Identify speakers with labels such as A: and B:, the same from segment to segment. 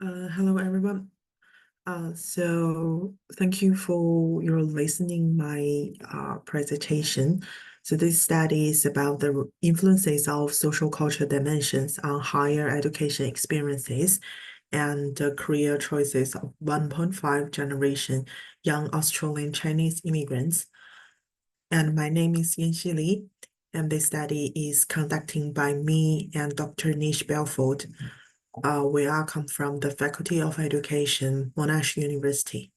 A: Hello everyone. So thank you for your listening my presentation. So this study is about the influences of social culture dimensions on higher education experiences and the career choices of 1.5 generation young Australian Chinese immigrants. And my name is Yanxi Li, and this study is conducted by me and Dr. Nish Belford. We all come from the Faculty of Education, Monash University.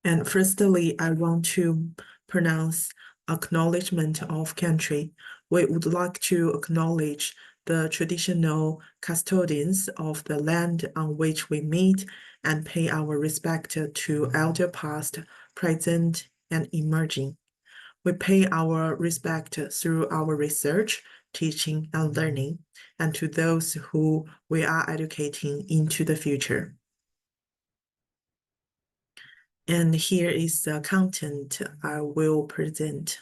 A: And firstly, I want to pronounce acknowledgement of country. We would like to acknowledge the traditional custodians of the land on which we meet and pay our respect to elder past, present, and emerging. We pay our respect through our research, teaching, and learning, and to those who we are educating into the future. And here is the content I will present.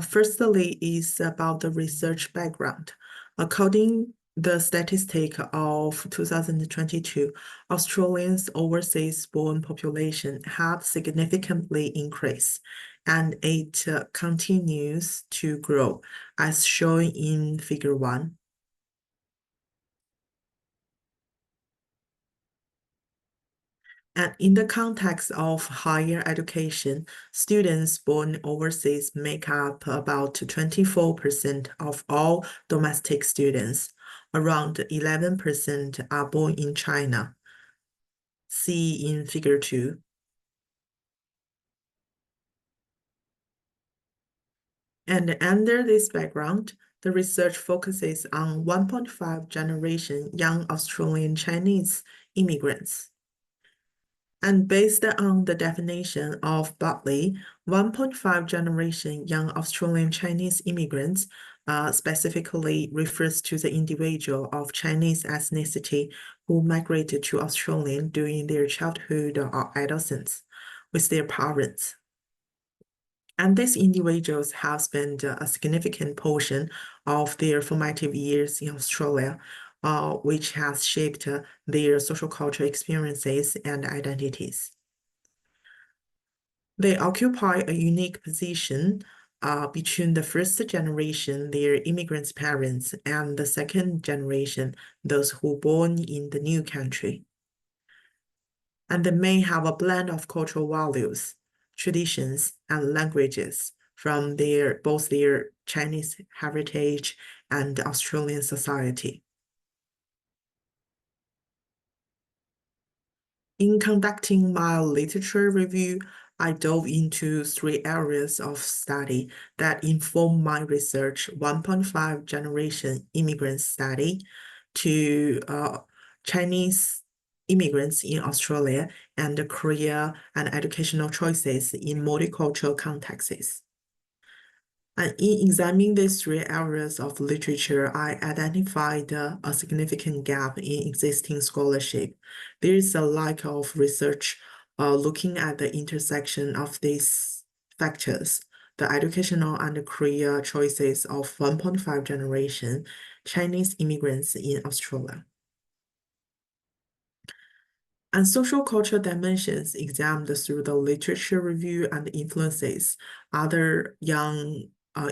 A: Firstly is about the research background. According the statistic of 2022, Australians' overseas-born population have significantly increased, and it continues to grow, as shown in Figure 1. And in the context of higher education, students born overseas make up about 24% of all domestic students. Around 11% are born in China. See in Figure 2. And under this background, the research focuses on 1.5 generation young Australian Chinese immigrants. And based on the definition of Bartley, 1.5 generation young Australian Chinese immigrants specifically refers to the individual of Chinese ethnicity who migrated to Australia during their childhood or adolescence with their parents. And these individuals have spent a significant portion of their formative years in Australia, which has shaped their social cultural experiences and identities. They occupy a unique position between the first generation, their immigrants' parents, and the second generation, those who were born in the new country. And they may have a blend of cultural values, traditions, and languages from both their Chinese heritage and Australian society. In conducting my literature review, I dove into three areas of study that inform my research: 1.5 generation immigrant study, to Chinese immigrants in Australia, and the career and educational choices in multicultural contexts. And in examining these three areas of literature, I identified a significant gap in existing scholarship. There is a lack of research looking at the intersection of these factors, the educational and career choices of 1.5 generation Chinese immigrants in Australia. And social cultural dimensions examined through the literature review and influences other young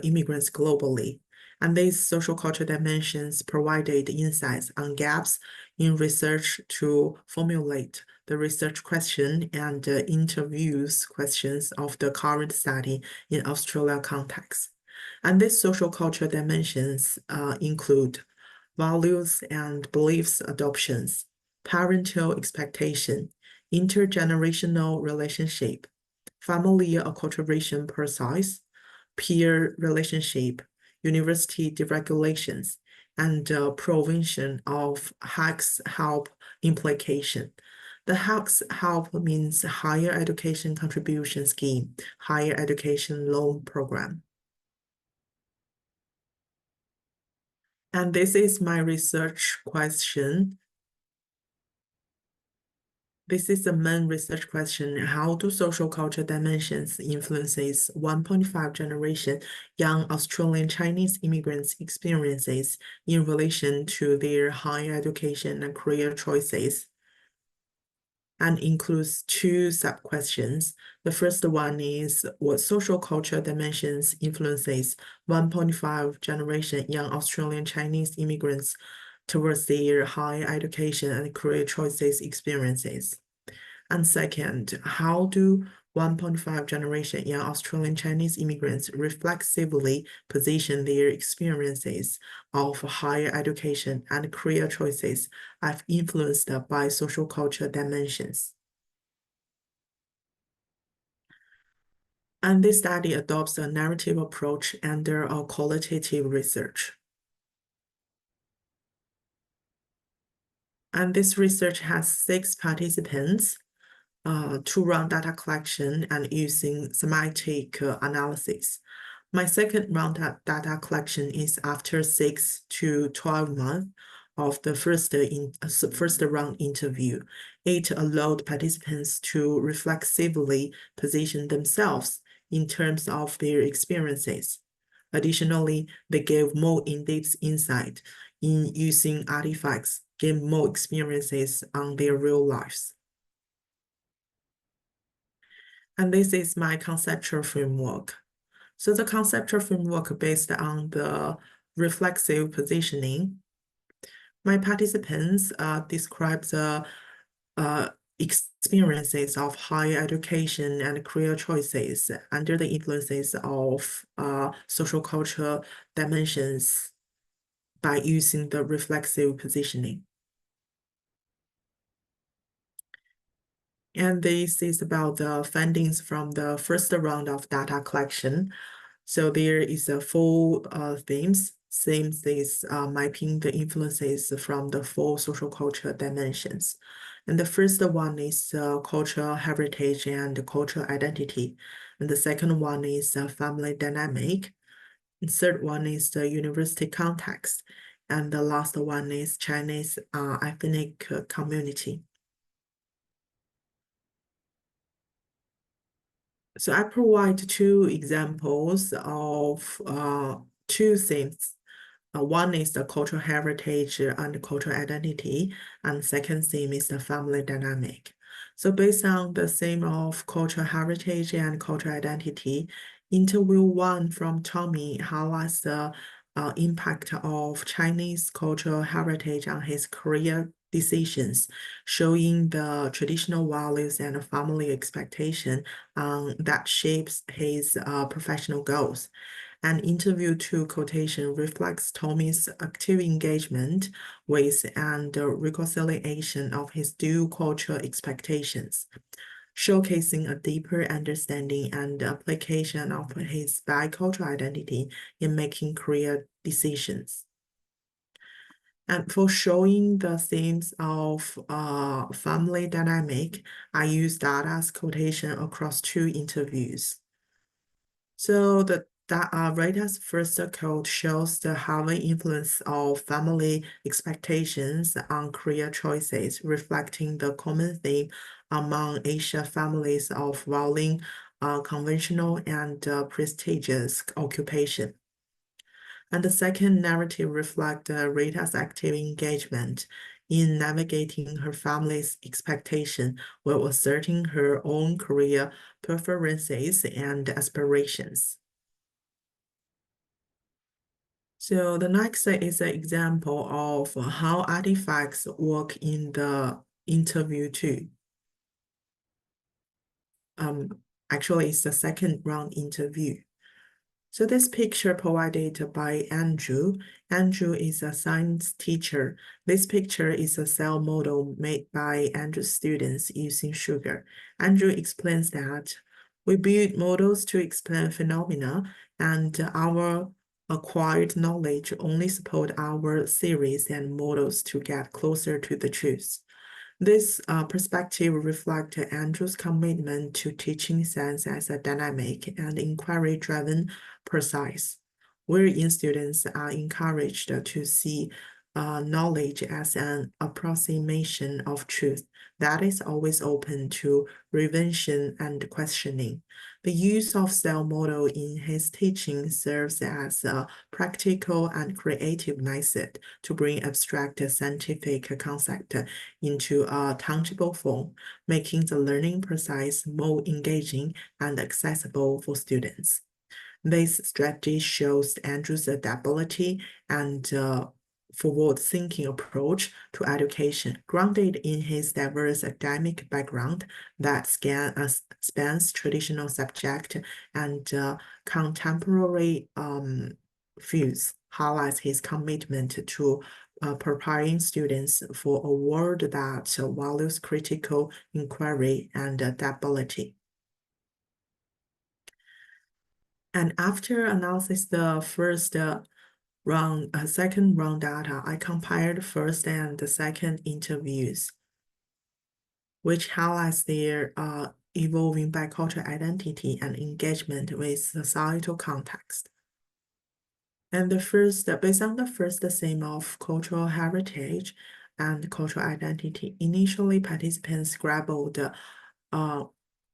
A: immigrants globally. And these social cultural dimensions provided insights on gaps in research to formulate the research question and interviews questions of the current study in Australia context. And these social cultural dimensions include values and beliefs adoptions, parental expectation, intergenerational relationship, family acculturation process, peer relationship, university deregulations, and prevention of HACS help implication. The HACS help means Higher Education Contribution Scheme, Higher Education Loan Program. And this is my research question. This is the main research question. How do social culture dimensions influences 1.5 generation young Australian Chinese immigrants' experiences in relation to their higher education and career choices? And includes two sub-questions. The first one is what social culture dimensions influences 1.5 generation young Australian Chinese immigrants towards their higher education and career choices experiences? And second, how do 1.5 generation young Australian Chinese immigrants reflexively position their experiences of higher education and career choices as influenced by social culture dimensions? And this study adopts a narrative approach under a qualitative research. And this research has 6 participants to run data collection and using semantic analysis. My second round of data collection is after 6 to 12 months of the first round interview. It allowed participants to reflexively position themselves in terms of their experiences. Additionally, they gave more in-depth insight in using artifacts, gain more experiences on their real lives. And this is my conceptual framework. So the conceptual framework based on the reflexive positioning. My participants describe the experiences of higher education and career choices under the influences of social cultural dimensions by using the reflexive positioning. And this is about the findings from the first round of data collection. So there is a 4 themes. Themes is mapping the influences from the 4 social culture dimensions. And the first one is cultural heritage and cultural identity. And the second one is family dynamic. The third one is the university context. And the last one is Chinese ethnic community. So I provide 2 examples of 2 themes. One is the cultural heritage and cultural identity, and second theme is the family dynamic. So based on the theme of cultural heritage and cultural identity, interview 1 from Tommy highlights the impact of Chinese cultural heritage on his career decisions, showing the traditional values and family expectation that shapes his professional goals. An interview 2 quotation reflects Tommy's active engagement with and reconciliation of his dual cultural expectations, showcasing a deeper understanding and application of his bicultural identity in making career decisions. And for showing the themes of family dynamic, I use data's quotation across 2 interviews. So the Rita's first quote shows the heavy influence of family expectations on career choices, reflecting the common theme among Asian families of valuing conventional and prestigious occupation. And the second narrative reflects Rita's active engagement in navigating her family's expectation while asserting her own career preferences and aspirations. So the next is an example of how artifacts work in the interview 2. Actually, it's the second round interview. So this picture provided by Andrew. Andrew is a science teacher. This picture is a cell model made by Andrew's students using sugar. Andrew explains that we build models to explain phenomena, and our acquired knowledge only support our theories and models to get closer to the truth. This perspective reflects Andrew's commitment to teaching science as a dynamic and inquiry-driven process, wherein students are encouraged to see knowledge as an approximation of truth that is always open to revision and questioning. The use of cell model in his teaching serves as a practical and creative method to bring abstract scientific concept into a tangible form, making the learning process more engaging and accessible for students. This strategy shows Andrew's adaptability and forward-thinking approach to education, grounded in his diverse academic background that spans traditional subject and contemporary fields, highlights his commitment to preparing students for a world that values critical inquiry and adaptability. And after analysis the second round data, I compared first and the second interviews, which highlights their evolving bicultural identity and engagement with societal context. And based on the first theme of cultural heritage and cultural identity, initially participants grappled uh,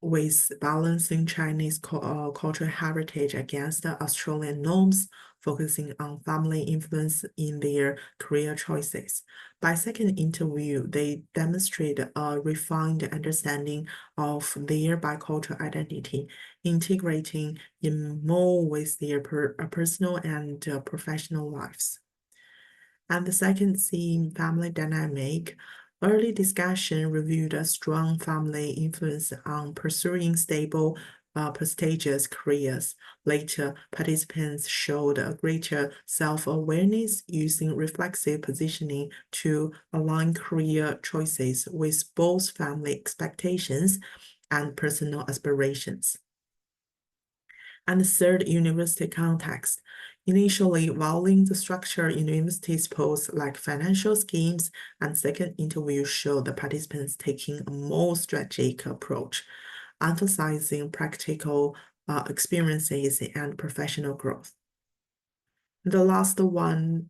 A: with balancing Chinese cultural heritage against the Australian norms, focusing on family influence in their career choices. By second interview, they demonstrate a refined understanding of their bicultural identity, integrating in more with their personal and professional lives. And the second theme, family dynamic. Early discussion reviewed a strong family influence on pursuing stable, prestigious careers. Later, participants showed a greater self-awareness using reflexive positioning to align career choices with both family expectations and personal aspirations. And the third, university context. Initially, valuing the structure universities pose like financial schemes, and second interview showed the participants taking a more strategic approach, emphasizing practical experiences and professional growth. The last one,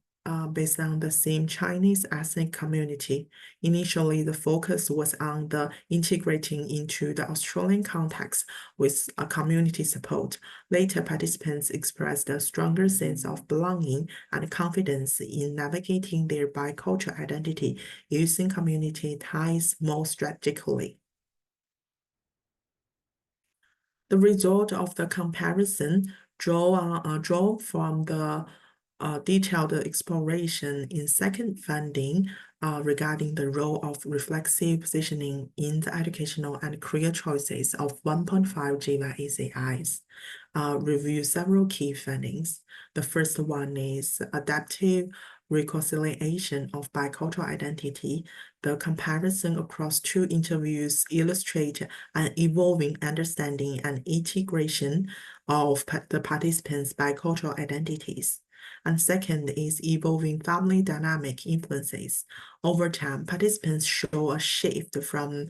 A: based on the same Chinese ethnic community. Initially, the focus was on the integrating into the Australian context with a community support. Later, participants expressed a stronger sense of belonging and confidence in navigating their bicultural identity using community ties more strategically. The result of the comparison draw from the detailed exploration in second funding regarding the role of reflexive positioning in the educational and career choices of 1.5 GWA ACIs. Review several key findings. The first one is adaptive reconciliation of bicultural identity. The comparison across two interviews illustrate an evolving understanding and integration of the participants' bicultural identities. And second is evolving family dynamic influences. Over time, participants show a shift from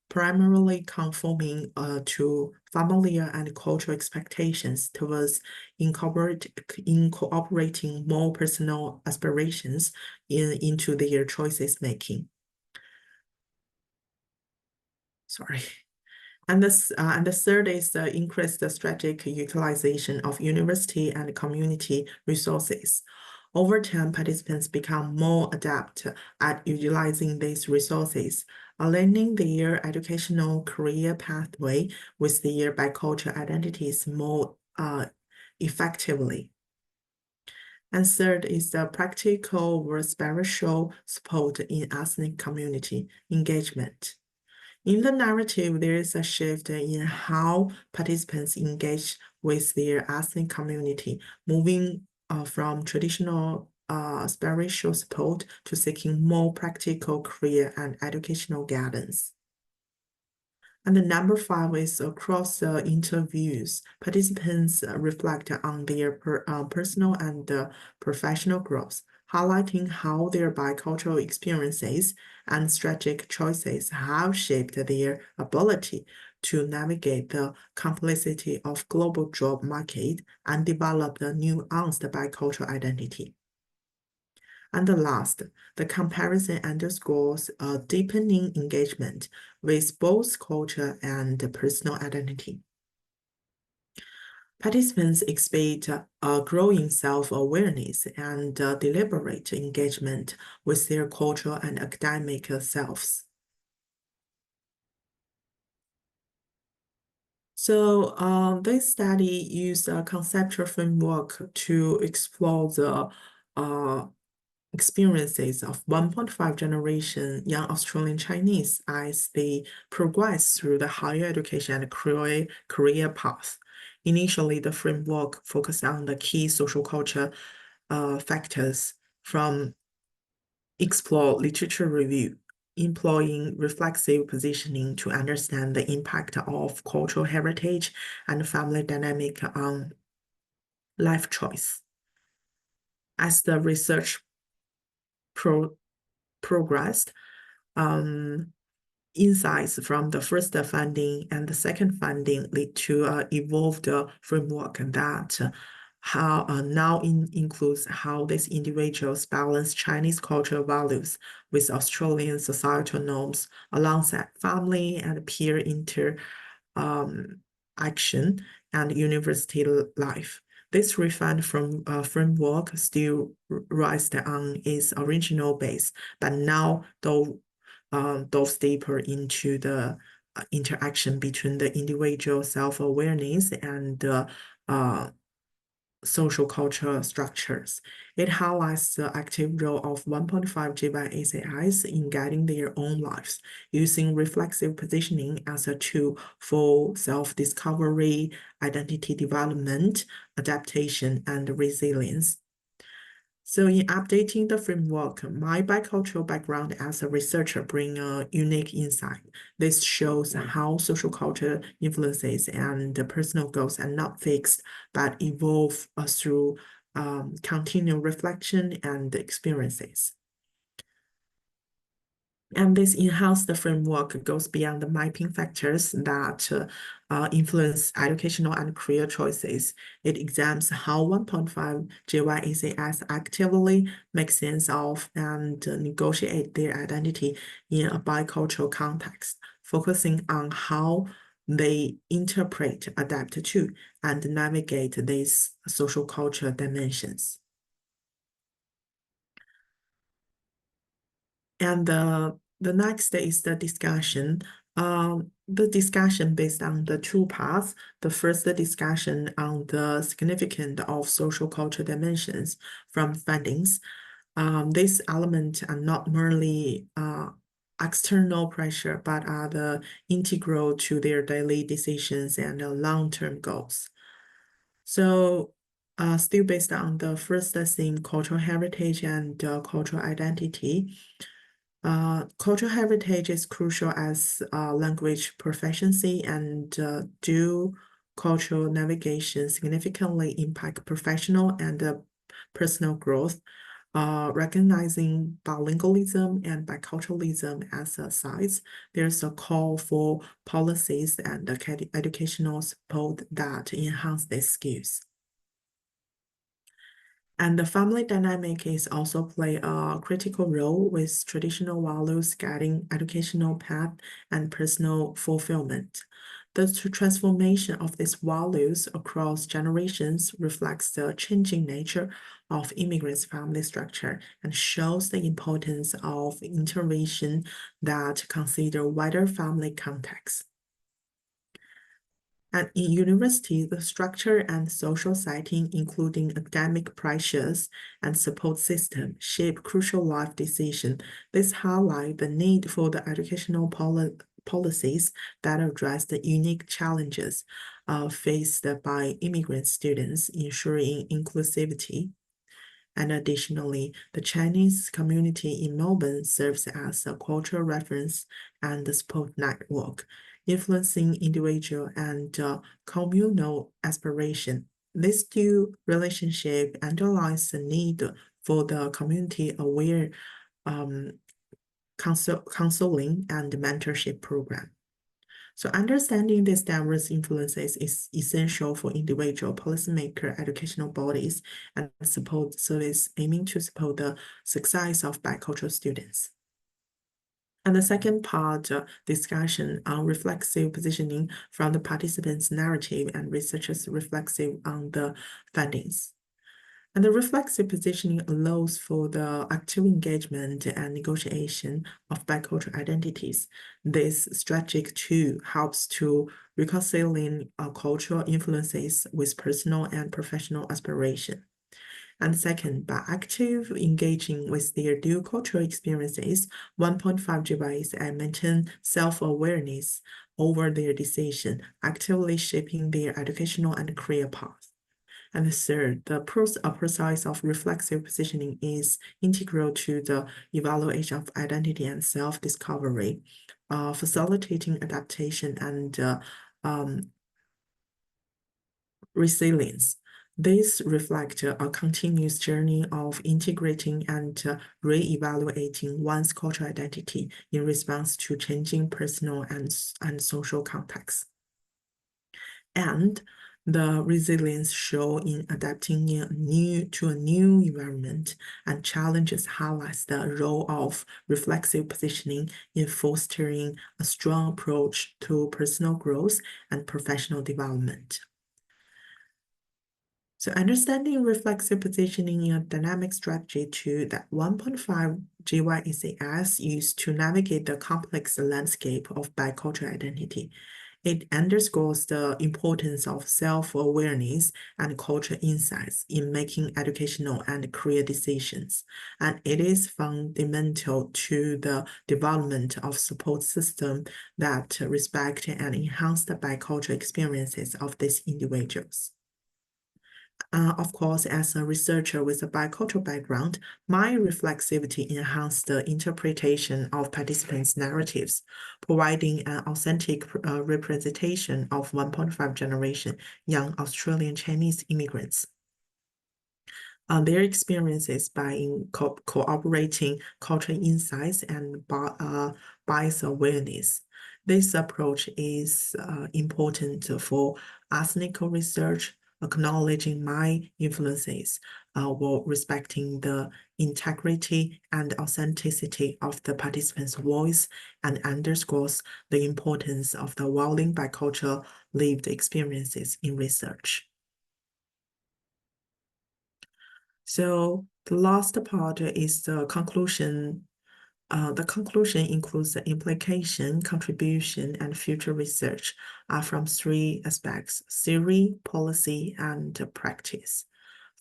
A: primarily conforming to familiar and cultural expectations towards incorporating more personal aspirations into their choices making. Sorry. And the third is the increased strategic utilization of university and community resources. Over time, participants become more adept at utilizing these resources, aligning their educational career pathway with their bicultural identities more effectively. And third is the practical versus spiritual support in ethnic community engagement. In the narrative, there is a shift in how participants engage with their ethnic community, moving from traditional spiritual support to seeking more practical career and educational guidance. And the number 5 is across the interviews, participants reflect on their personal and professional growth, highlighting how their bicultural experiences and strategic choices have shaped their ability to navigate the complexity of global job market and develop the nuanced bicultural identity. And the last, the comparison underscores a deepening engagement with both culture and personal identity. Participants exhibit a growing self-awareness and deliberate engagement with their cultural and academic selves. So this study used a conceptual framework to explore the uh, experiences of 1.5 generation young Australian Chinese as they progress through the higher education and career path. Initially, the framework focused on the key social culture factors from explore literature review, employing reflexive positioning to understand the impact of cultural heritage and family dynamic on life choice. As the research progressed, insights from the first funding and the second funding lead to an evolved framework that now includes how these individuals balance Chinese cultural values with Australian societal norms alongside family and peer action and university life. This refined framework still rests on its original base, but now delves deeper into the interaction between the individual self-awareness and social cultural structures. It highlights the active role of 1.5 GYACIs in guiding their own lives, using reflexive positioning as a tool for self-discovery, identity development, adaptation, and resilience. So in updating the framework, my bicultural background as a researcher bring a unique insight. This shows how social culture influences and the personal goals are not fixed, but evolve through continual reflection and experiences. And this enhanced framework goes beyond the mapping factors that influence educational and career choices. It examines how 1.5 GYACS actively make sense of and negotiate their identity in a bicultural context, focusing on how they interpret, adapt to, and navigate these social culture dimensions. And the next is the discussion. The discussion based on the two parts. The first discussion on the significance of social culture dimensions from findings. These elements are not merely external pressure, but are the integral to their daily decisions and long-term goals. So still based on the first theme, cultural heritage and cultural identity. Cultural heritage is crucial as language proficiency and dual cultural navigation significantly impact professional and personal growth. Recognizing bilingualism and biculturalism as a size, there's a call for policies and educational support that enhance these skills. And the family dynamic is also play a critical role with traditional values guiding educational path and personal fulfillment. The transformation of these values across generations reflects the changing nature of immigrants' family structure and shows the importance of intervention that consider wider family context. And in university, the structure and social setting, including academic pressures and support system, shape crucial life decisions. This highlight the need for the educational policies that address the unique challenges faced by immigrant students, ensuring inclusivity. And additionally, the Chinese community in Melbourne serves as a cultural reference and support network, influencing individual and communal aspiration. This dual relationship underlines the need for the community-aware counseling and mentorship program. So understanding these diverse influences is essential for individual policymaker, educational bodies, and support service aiming to support the success of bicultural students. And the second part, discussion on reflexive positioning from the participants' narrative and researchers reflexive on the findings. And the reflexive positioning allows for the active engagement and negotiation of bicultural identities. This strategic tool helps to reconciling cultural influences with personal and professional aspiration. And second, by active engaging with their dual cultural experiences, 1.5 GYs maintain self-awareness over their decision, actively shaping their educational and career path. And the third, the process of reflexive positioning is integral to the evaluation of identity and self-discovery, facilitating adaptation and resilience. This reflects a continuous journey of integrating and re-evaluating one's cultural identity in response to changing personal and social contexts. And the resilience shown in adapting to a new environment and challenges highlights the role of reflexive positioning in fostering a strong approach to personal growth and professional development. So understanding reflexive positioning in a dynamic strategy to that 1.5 GYECS used to navigate the complex landscape of bicultural identity. It underscores the importance of self-awareness and cultural insights in making educational and career decisions, and it is fundamental to the development of support systems that respect and enhance the bicultural experiences of these individuals. Of course, as a researcher with a bicultural background, my reflexivity enhanced the interpretation of participants' narratives, providing an authentic representation of 1.5 generation young Australian Chinese immigrants. Their experiences by cooperating cultural insights and bias awareness. This approach is important for ethnical research, acknowledging my influences while respecting the integrity and authenticity of the participant's voice and underscores the importance of the evolving bicultural lived experiences in research. So the last part is the conclusion. The conclusion includes the implication, contribution, and future research from three aspects: theory, policy, and practice.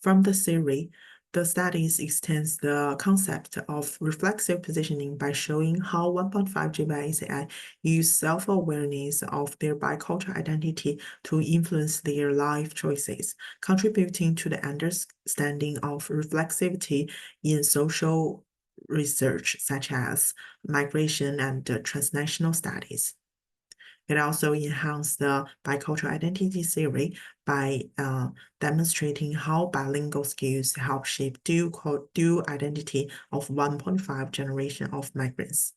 A: From the theory, the studies extends the concept of reflexive positioning by showing how 1.5 GBACI use self-awareness of their bicultural identity to influence their life choices, contributing to the understanding of reflexivity in social research such as migration and transnational studies. It also enhanced the bicultural identity theory by demonstrating how bilingual skills help shape dual identity of 1.5 generation of migrants.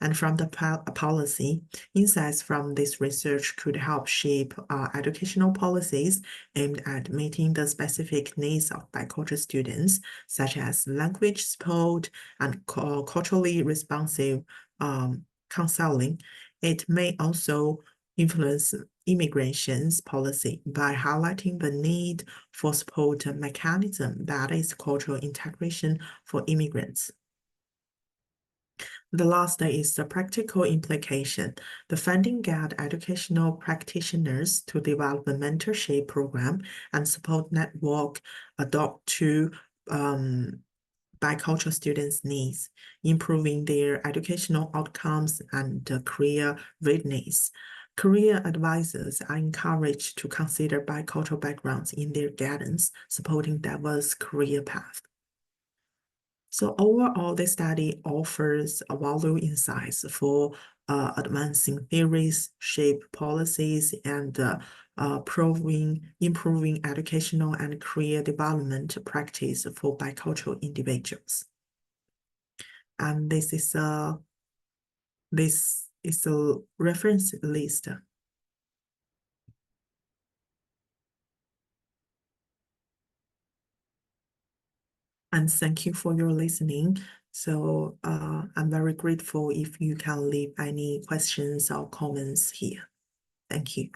A: And from the policy, insights from this research could help shape educational policies aimed at meeting the specific needs of bicultural students, such as language support and culturally responsive counseling. It may also influence immigration's policy by highlighting the need for support mechanism that is cultural integration for immigrants. The last is the practical implication. The funding guide educational practitioners to develop a mentorship program and support network adapt to bicultural students' needs, improving their educational outcomes and career readiness. Career advisors are encouraged to consider bicultural backgrounds in their guidance, supporting diverse career paths. So overall, this study offers valuable insights for advancing theories, shape policies, and improving educational and career development practice for bicultural individuals. And this it's a reference list. And thank you for your listening. So I'm very grateful if you can leave any questions or comments here. Thank you.